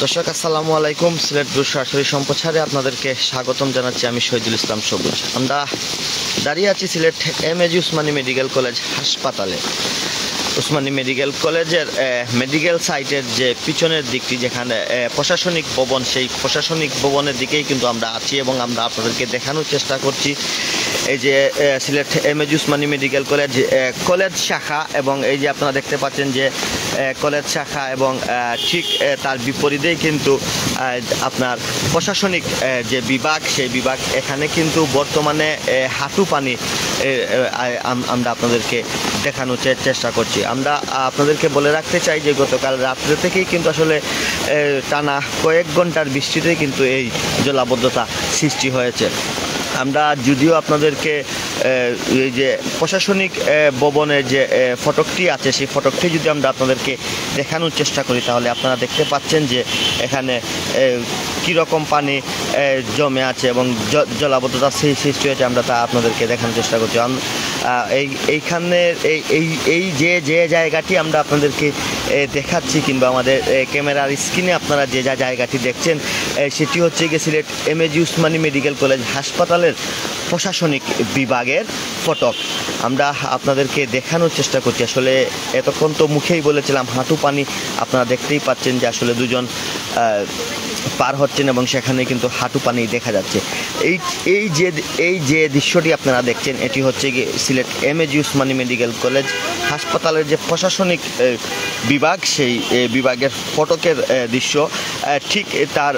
দর্শক আসসালামু আলাইকুম। সিলেট ব্লু সরাসরি সম্প্রচারে আপনাদেরকে স্বাগতম জানাচ্ছি। আমি শহীদুল ইসলাম সবুজ। আমরা দাঁড়িয়ে আছি Sylhet MAG Usmani medical college হাসপাতালে। উসমানী মেডিকেল কলেজের মেডিকেল সাইটের যে পিছনের দিকটি, যেখানে প্রশাসনিক ভবন, সেই প্রশাসনিক ভবনের দিকেই কিন্তু আমরা আছি এবং আমরা আপনাদেরকে দেখানোর চেষ্টা করছি এই যে Sylhet MAG Usmani medical college college শাখা, এবং এই যে আপনারা দেখতে পাচ্ছেন যে কলেজ শাখা, এবং ঠিক তার বিপরীতেই কিন্তু আপনার প্রশাসনিক যে বিভাগ, সেই বিভাগ। এখানে কিন্তু বর্তমানে হাঁটু পানি আমরা আপনাদেরকে দেখানোর চেষ্টা করছি। আমরা আপনাদেরকে বলে রাখতে চাই যে গতকাল রাত্রে থেকেই কিন্তু আসলে টানা কয়েক ঘন্টার বৃষ্টিতেই কিন্তু এই জলাবদ্ধতা সৃষ্টি হয়েছে। আমরা যদিও আপনাদেরকে এই যে প্রশাসনিক ভবনের যে ফটকটি আছে, সেই ফটকটি যদি আমরা আপনাদেরকে দেখানোর চেষ্টা করি, তাহলে আপনারা দেখতে পাচ্ছেন যে এখানে কীরকম পানি জমে আছে এবং জলাবদ্ধতা সৃষ্টি হয়েছে। আমরা তা আপনাদেরকে দেখানোর চেষ্টা করছি। এইখানে এই যে জায়গাটি আমরা আপনাদেরকে দেখাচ্ছি, কিংবা আমাদের ক্যামেরার স্ক্রিনে আপনারা যে জায়গাটি দেখছেন, সেটি হচ্ছে গিয়ে Sylhet MAG Usmani medical college হাসপাতালের প্রশাসনিক বিভাগের ফটক। আমরা আপনাদেরকে দেখানোর চেষ্টা করছি। আসলে এতক্ষণ তো মুখেই বলেছিলাম হাঁটু পানি, আপনারা দেখতেই পাচ্ছেন যে আসলে দুজন পার হচ্ছেন এবং সেখানে কিন্তু হাঁটু পানি দেখা যাচ্ছে। এই যে দৃশ্যটি আপনারা দেখছেন, এটি হচ্ছে গিয়ে Sylhet MAG Usmani medical college হাসপাতালের যে প্রশাসনিক বিভাগ, সেই বিভাগের ফটকের দৃশ্য। ঠিক তার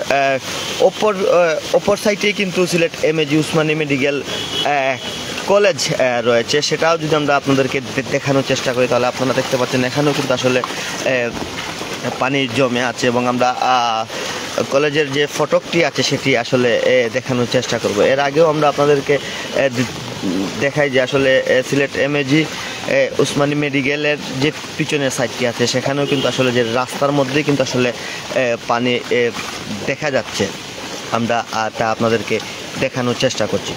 অপর সাইডেই কিন্তু Sylhet MAG Usmani medical college রয়েছে। সেটাও যদি আমরা আপনাদেরকে দেখানোর চেষ্টা করি, তাহলে আপনারা দেখতে পাচ্ছেন এখানেও কিন্তু আসলে পানি জমে আছে, এবং আমরা কলেজের যে ফটকটি আছে সেটি আসলে দেখানোর চেষ্টা করব। এর আগেও আমরা আপনাদেরকে দেখাই যে আসলে সিলেট এমএজি উসমানী মেডিকেলের যে পিছনের সাইডটি আছে, সেখানেও কিন্তু আসলে যে রাস্তার মধ্যেই কিন্তু আসলে পানি দেখা যাচ্ছে। আমরা তা আপনাদেরকে দেখানোর চেষ্টা করছি।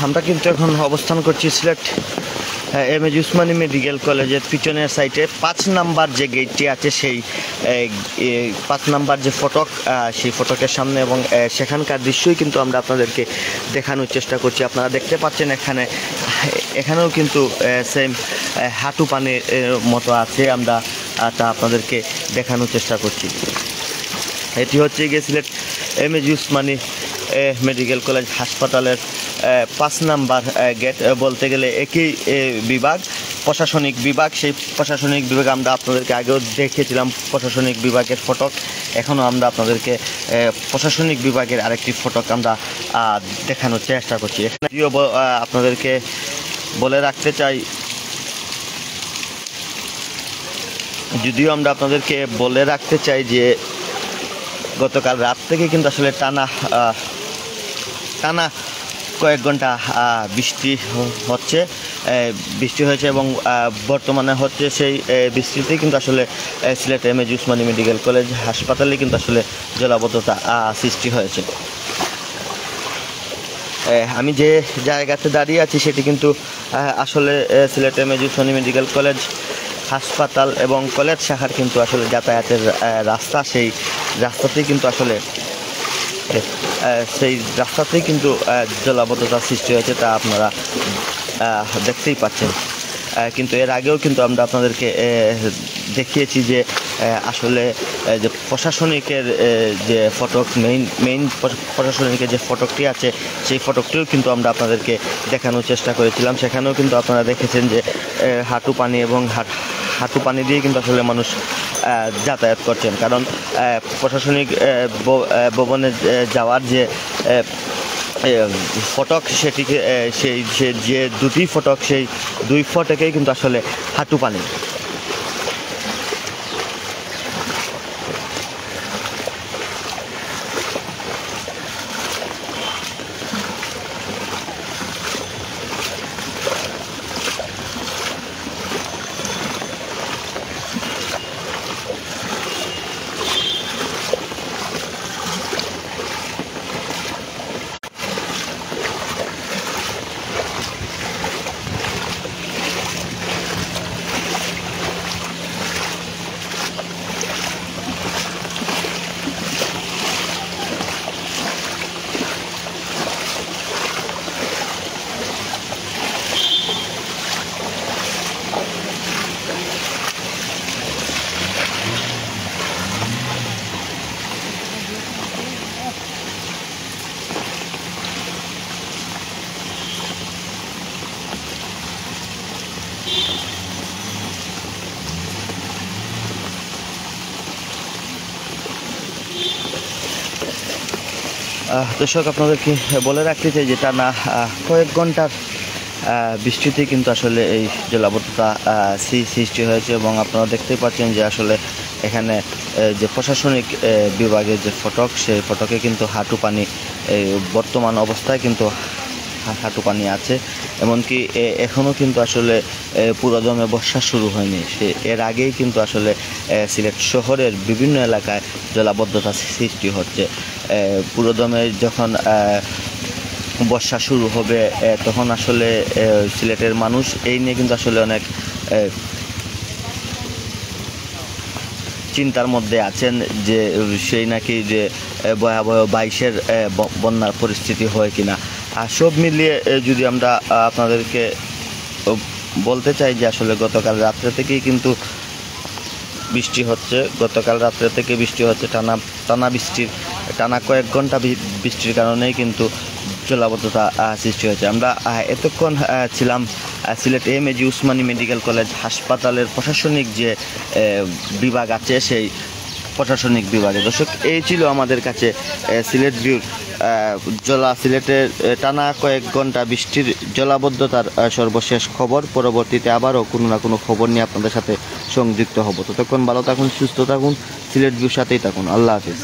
আমরা কিন্তু এখন অবস্থান করছি সিলেট এমএজি উসমানী মেডিকেল কলেজের পিছনের সাইডে 5 নাম্বার যে গেটটি আছে, সেই 5 নাম্বার যে ফটক, সেই ফটকের সামনে, এবং সেখানকার দৃশ্যই কিন্তু আমরা আপনাদেরকে দেখানোর চেষ্টা করছি। আপনারা দেখতে পাচ্ছেন এখানেও কিন্তু সেম হাঁটু পানির মতো আছে। আমরা তা আপনাদেরকে দেখানোর চেষ্টা করছি। এটি হচ্ছে গিয়ে Sylhet MAG Usmani medical college হাসপাতালের 5 নাম্বার গেট। বলতে গেলে একই বিভাগ, প্রশাসনিক বিভাগ। সেই প্রশাসনিক বিভাগ আমরা আপনাদেরকে আগেও দেখিয়েছিলাম প্রশাসনিক বিভাগের ফটক। এখনও আমরা আপনাদেরকে প্রশাসনিক বিভাগের আরেকটি ফটক আমরা দেখানোর চেষ্টা করছি। এখানে আপনাদেরকে বলে রাখতে চাই, যদিও আমরা আপনাদেরকে বলে রাখতে চাই যে গতকাল রাত থেকে কিন্তু আসলে টানা কয়েক ঘন্টা বৃষ্টি হয়েছে, এবং বর্তমানে হচ্ছে সেই বৃষ্টিতেই কিন্তু আসলে Sylhet MAG Usmani medical college হাসপাতালে কিন্তু আসলে জলাবদ্ধতা সৃষ্টি হয়েছে। আমি যে জায়গাতে দাঁড়িয়ে আছি সেটি কিন্তু আসলে Sylhet MAG Usmani medical college হাসপাতাল এবং কলেজ শাখার কিন্তু আসলে যাতায়াতের রাস্তা। সেই রাস্তাতেই কিন্তু জলাবদ্ধতা সৃষ্টি হয়েছে, তা আপনারা দেখতেই পাচ্ছেন। কিন্তু এর আগেও কিন্তু আমরা আপনাদেরকে দেখিয়েছি যে আসলে যে প্রশাসনিকের যে ফটক মেইন প্রশাসনিকের যে ফটকটি আছে সেই ফটকটিও কিন্তু আমরা আপনাদেরকে দেখানোর চেষ্টা করেছিলাম। সেখানেও কিন্তু আপনারা দেখেছেন যে হাঁটু পানি এবং হাঁটু পানি দিয়ে কিন্তু আসলে মানুষ যাতায়াত করছেন, কারণ প্রশাসনিক ভবনে যাওয়ার যে ফটক সেটিকে সেই যে দুটি ফটক সেই দুই ফটকেই কিন্তু আসলে হাঁটু পানি। দর্শক, আপনাদেরকে বলে রাখতে চাই যে টানা কয়েক ঘন্টার বৃষ্টিতে কিন্তু আসলে এই জলাবদ্ধতা সৃষ্টি হয়েছে, এবং আপনারা দেখতেই পাচ্ছেন যে আসলে এখানে যে প্রশাসনিক বিভাগের যে ফটক সেই ফটকে কিন্তু হাঁটু পানি বর্তমান অবস্থায় কিন্তু হাঁটু পানি আছে। এমনকি এখনও কিন্তু আসলে পুরোদমে বর্ষা শুরু হয়নি, এর আগেই কিন্তু আসলে সিলেট শহরের বিভিন্ন এলাকায় জলাবদ্ধতা সৃষ্টি হচ্ছে। পুরোদমে যখন বর্ষা শুরু হবে তখন আসলে সিলেটের মানুষ এই নিয়ে কিন্তু আসলে অনেক চিন্তার মধ্যে আছেন যে সেই নাকি যে ভয়াবহ 22-এর বন্যার পরিস্থিতি হয় কিনা। আর সব মিলিয়ে যদি আমরা আপনাদেরকে বলতে চাই যে আসলে গতকাল রাত্রে থেকেই কিন্তু বৃষ্টি হচ্ছে, টানা কয়েক ঘন্টা বৃষ্টির কারণেই কিন্তু জলাবদ্ধতা সৃষ্টি হয়েছে। আমরা এতক্ষণ ছিলাম Sylhet M A. Osmani medical college হাসপাতালের প্রশাসনিক যে বিভাগ আছে সেই প্রশাসনিক বিভাগে। দর্শক, এই ছিল আমাদের কাছে সিলেট ভিউর সিলেটের টানা কয়েক ঘন্টা বৃষ্টির জলাবদ্ধতার সর্বশেষ খবর। পরবর্তীতে আবারও কোনো না কোনো খবর নিয়ে আপনাদের সাথে সংযুক্ত হব। ততক্ষণ ভালো থাকুন, সুস্থ থাকুন, সিলেট ভিউর সাথেই থাকুন। আল্লাহ হাফিজ।